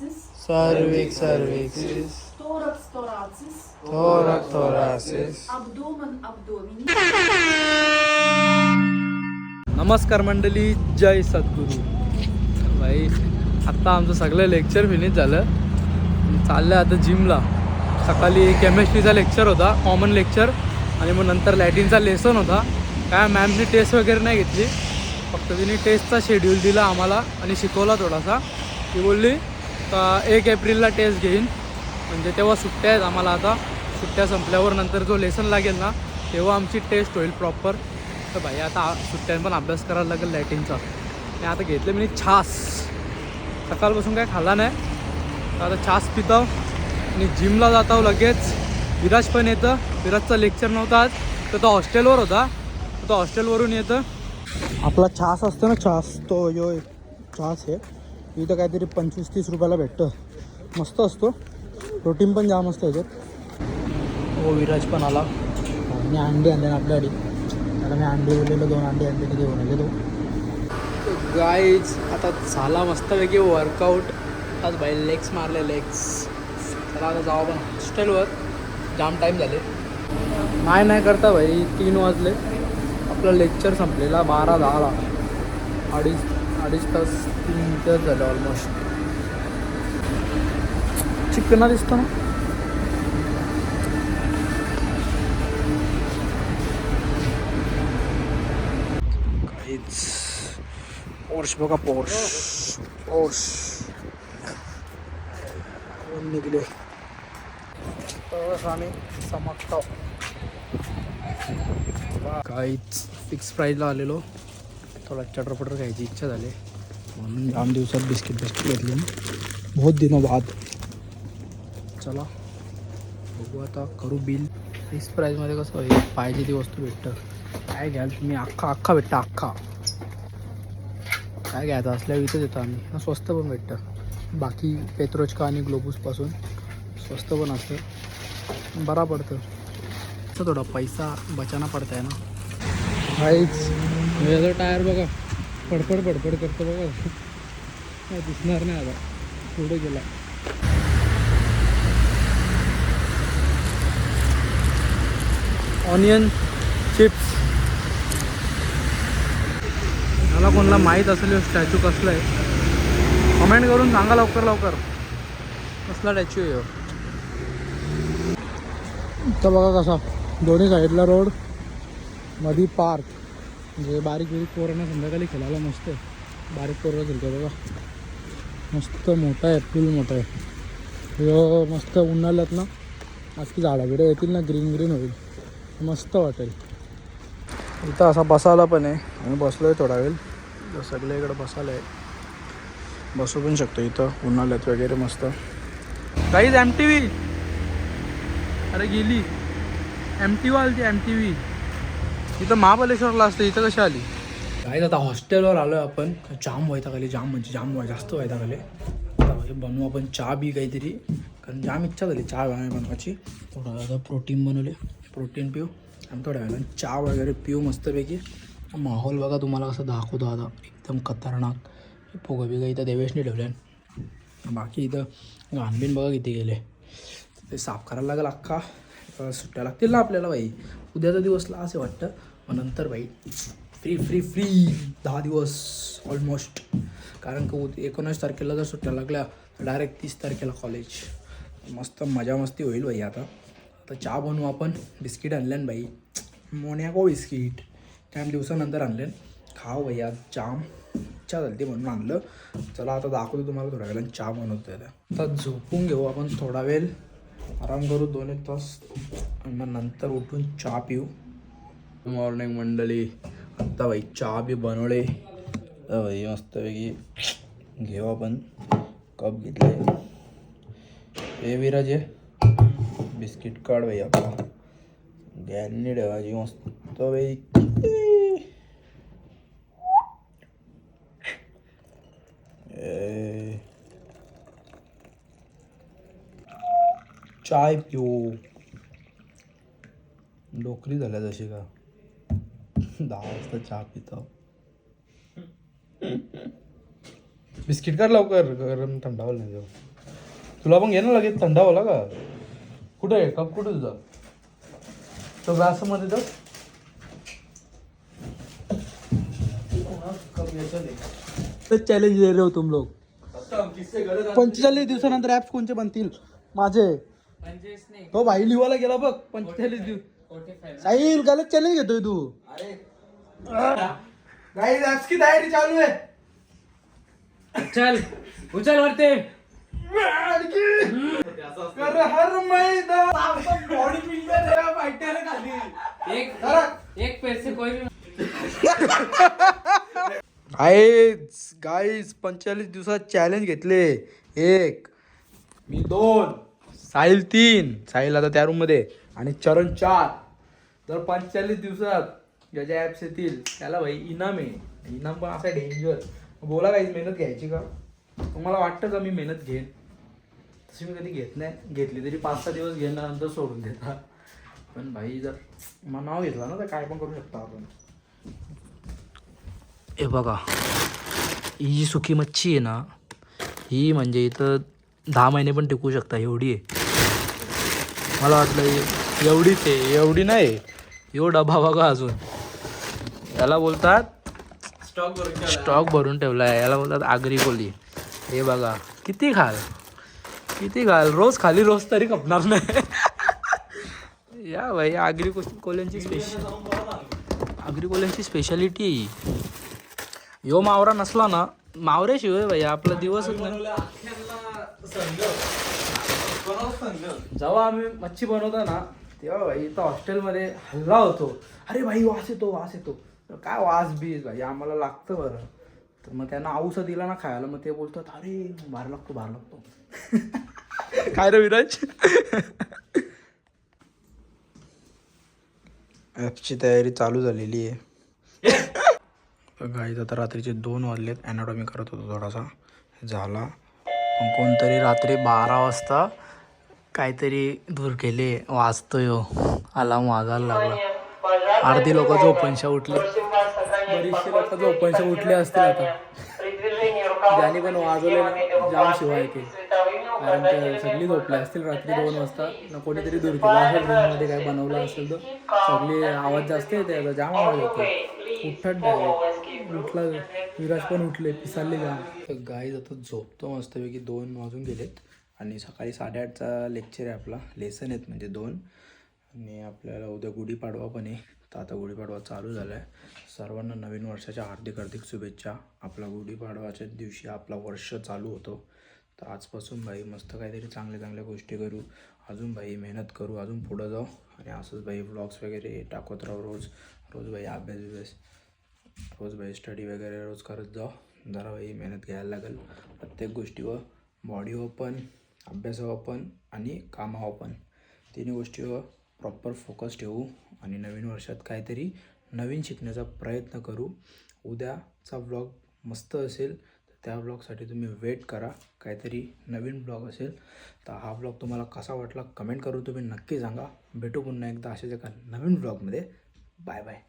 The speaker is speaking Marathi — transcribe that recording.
cervix, cervixis, thorax, thoracis, thorax, thoracis. abdomen, abdomini. नमस्कार मंडळी, जय सद्गुरू. भाई आत्ता आमचं सगळं लेक्चर फिनिश झालं. चाललं आता जिमला. सकाळी केमिस्ट्रीचा लेक्चर होता, कॉमन लेक्चर, आणि मग नंतर लॅटिनचा लेसन होता. काय मॅमनी टेस्ट वगैरे नाही घेतली, फक्त तिने टेस्टचा शेड्यूल दिला आम्हाला आणि शिकवला थोडासा. ती बोलली का 1 एप्रिलला टेस्ट घेईन, म्हणजे तेव्हा सुट्ट्या आहेत आम्हाला. आता सुट्ट्या संपल्यावर नंतर जो लेसन लागेल ना, तेव्हा आमची टेस्ट होईल प्रॉपर. तर भाई आता सुट्ट्यां पण अभ्यास करायला लागेल लॅटिनचा. आणि आता घेतलं मी छास. सकाळपासून काय खाल्ला नाही, तर आता छास पितो आणि जिमला जातो लगेच. विराज पण येतं. विराजचा लेक्चर नव्हता आज, तर तो हॉस्टेलवर होता. तो हॉस्टेलवरून येतं. आपला छास असतो ना, छास, तो यो छास आहे. इथं काहीतरी 25-30 रुपयाला भेटतं. मस्त असतो, प्रोटीन पण जाम असतं याच्यात. हो, विराज पण आला. आणि अंडी आणले ना आपल्यासाठी. आता मी अंडी बोललेलो, 2 अंडी आणले, घेऊन आले तो. गाईज आता झाला मस्तपैकी वर्कआउट. आज बाई लेग्स मारले, लेग्स. चला आता जाऊ आपण हॉस्टेलवर. जाम टाईम झाले. नाही करता भाई, 3 वाजले. आपलं लेक्चर संपलेला 12:10ला. अडीच तास 3 तास झाले ऑलमोस्ट. चिकना दिसतो ना. काहीच पोर्श बघा, पोर्श निघले. तर आम्ही चमकतो. काहीच फिक्स प्राईजला आलेलो. थोडा चटरपटर खायची इच्छा झाली, म्हणून जाम दिवसात बिस्किट घेतली. बहुत दिनों बाद. चला बघू आता, करू बिल. फिक्स प्राईजमध्ये कसं होईल, पाहिजे ती वस्तू भेटतं. काय घ्याल तुम्ही, अख्खा भेटतं, अख्खा. काय घ्यायचं असल्यावर इथंच येतो आम्ही. स्वस्त पण भेटतं. बाकी पेत्रोचका आणि ग्लोबूसपासून स्वस्त पण असतं, बरा पडतं. असं थोडा पैसा बचाना पडता आहे ना. काहीच याचा टायर बघा, पडपड करतो बघा. काय दिसणार नाही आता, पुढे गेला. Onion chips. मला कोणाला माहीत असेल स्टॅच्यू कसला आहे, कमेंट करून सांगा लवकर. कसला स्टॅच्यू आहे. तर बघा कसा, दोन्ही साईडला रोड, मध्ये पार्क. म्हणजे बारीक पोरांना संध्याकाळी खेळायला मस्त आहे. बारीक पोरं खेळतो बघा, मस्त मोठा आहे, फुल मोठा आहे. मस्त उन्हाळ्यात ना आज की झाडा बिडं येतील ना, ग्रीन होईल, मस्त वाटेल. इथं असा बसायला पण आहे. आणि बसलो आहे थोडा वेळ. सगळ्या इकडं बसायला आहे, बसू पण शकतो इथं उन्हाळ्यात वगैरे मस्त. काहीच MTV, अरे गेली MTV आली. MTV इथं महाबलेश्वरला असतं, इथं कशी आली. काय आता हॉस्टेलवर आलो आहे आपण. जाम व्हायता जाम जास्त व्हायता खाली. आता बनवू आपण चहा बी काहीतरी, कारण जाम इच्छा झाली चहा बनवायची. थोडा आता प्रोटीन बनवले, प्रोटीन पिऊ आणि थोड्या वेळानं चहा वगैरे पिऊ मस्तपैकी. माहोल बघा तुम्हाला कसं दाखवतो आता, एकदम खतरनाक. पोगं बिगं इथं देवेशने ठेवल्या. बाकी इथं घाणबीन बघा किती गेले, ते साफ करायला लागेल अख्खा. सुट्ट्या लागतील ना आपल्याला भाई. उद्याचा दिवसला असे वाटतं, मग नंतर भाई फ्री 10 दिवस ऑलमोस्ट. कारण की 19 तारखेला जर सुट्ट्या लागल्या तर डायरेक्ट 30 तारखेला कॉलेज. मस्त मजा मस्ती होईल भाई. आता चहा बनवू आपण. बिस्किट आणल्यान भाई, मोनॅको बिस्किट त्या दिवसानंतर आणले. खाऊ भाई आज जाम इच्छा झाली ती म्हणून आणलं. चला आता दाखवतो तुम्हाला थोड्या वेळानं चहा बनवतो. आता झोपून घेऊ आपण थोडा वेळ, आराम करू 2-1 तास, आणि मग नंतर उठून चहा पिऊ. मॉर्निंग मंडळी. आत्ता भाई चहा बी बनवले भाई मस्तपैकी. घेऊ आपण, कप घेतले. हे विराज आहे, बिस्किट काढ भाई आपला. गॅलनी ठेवायची मस्त भाई. चाय पिऊ. डोकरी झाल्या जशी का 10 वाजता चहा पितो. बिस्किट काढ लवकर, गरम थंडावलं नाही जाऊ. तुला पण घे ना लगेच थंड होला का कुठे आहे कप कुठे तुझा तो ग्लासमध्ये तर चॅलेंज दे रहे हो तुम लोग 45 दिवसानंतर ऍप्स कोणते बनतील माझे तो भाई लिवायला गेला बघ 45 दिवस साहिल गलत चॅलेंज घेतोय तू गाइस ऍप्स की तयारी चालू आहे चल उचल वरते कर हर मैदान बॉडी बिल्डर है फाइटर खाली एक पैर से कोई भी गाईज 45 दिवसात चॅलेंज घेतले 1 मी 2 साहिल 3 साहिल आता त्या रूम मध्ये आणि चरण 4 तर 45 दिवसात ज्याच्या ऍप्स येतील त्याला भाई इनाम आहे इनाम पण असा डेंजर बोला काही मेहनत घ्यायची का तुम्हाला वाटतं का मी मेहनत घेईन तशी मी कधी घेत नाही घेतली तरी 5-6 दिवस घेणं नंतर सोडून देतात पण भाई जर मग नाव घेतलं ना तर काय पण करू शकतो आपण हे बघा ही जी सुकी मच्छी आहे ना ही म्हणजे इथं 10 महिने पण टिकू शकता एवढी आहे मला वाटलं एवढीच आहे एवढी नाही एवढा डबा बघा अजून याला बोलतात स्टॉक भरून ठेवला आहे याला बोलतात आगरी कोली हे बघा किती खाल रोज खाली रोज तरी खपणार नाही या भाई आगरी कोल्यांची स्पेशालिटी यो मावरा नसला ना मावऱ्याशिवाय भाई आपला दिवसच नाही जेव्हा आम्ही मच्छी बनवतो ना तेव्हा भाई इथं हॉस्टेलमध्ये हल्ला होतो अरे भाई वास येतो काय वास बीस भाई आम्हाला लागतं बरं तर मग त्यांना आऊसा दिला ना खायला मग ते बोलतात अरे भार लागतो काय रे विराज ॲपची तयारी चालू झालेली आहे गाईज आता रात्रीचे 2 वाजलेत ॲनाटॉमी करत होतो थोडासा झाला पण कोणतरी रात्री 12 वाजता काहीतरी दूर केले वाजतोय अलार्म वाजायला लागला अर्धी लोक झोपणशा उठले बरीचशी लोक झोपणशा उठले असतील आता ज्याने पण वाजवले जाम शिवाय येतील कारण ते सगळी झोपले असतील रात्री 2 वाजता ना कोणीतरी दूर केला असेल रूममध्ये काय बनवलं असेल तर सगळे आवाज जास्त येते जाम आवाज येतो उठला विराज पण उठले पिसाले जाम गाईज आता झोपतो मस्तपैकी 2 वाजून गेलेत आणि सकाळी 8:30चा लेक्चर आहे आपला लेसन आहेत म्हणजे 2 आणि आपल्याला उद्या गुढीपाडवा पण आहे तर आता गुढीपाडवा चालू झाला आहे सर्वांना नवीन वर्षाच्या हार्दिक शुभेच्छा आपला गुढीपाडवाच्या दिवशी आपला वर्ष चालू होतो तर आजपासून भाई मस्त काहीतरी चांगल्या गोष्टी करू अजून भाई मेहनत करू अजून पुढं जाऊ आणि असंच भाई व्लॉग्स वगैरे टाकत राहू रोज भाई अभ्यास रोज भाई स्टडी वगैरे रोज करत जाऊ जरा भाई मेहनत घ्यायला लागेल प्रत्येक गोष्टीवर बॉडीवर पण अभ्यासावर पण आणि कामावर पण तिन्ही गोष्टीवर प्रॉपर फोकस ठेवू आणि नवीन वर्षात काहीतरी नवीन शिकण्याचा प्रयत्न करू उद्याचा व्लॉग मस्त असेल तर त्या व्लॉगसाठी तुम्ही वेट करा काहीतरी नवीन व्लॉग असेल तर हा व्लॉग तुम्हाला कसा वाटला कमेंट करू तुम्ही नक्की सांगा भेटू पुन्हा एकदा अशाच एका नवीन व्लॉगमध्ये बाय बाय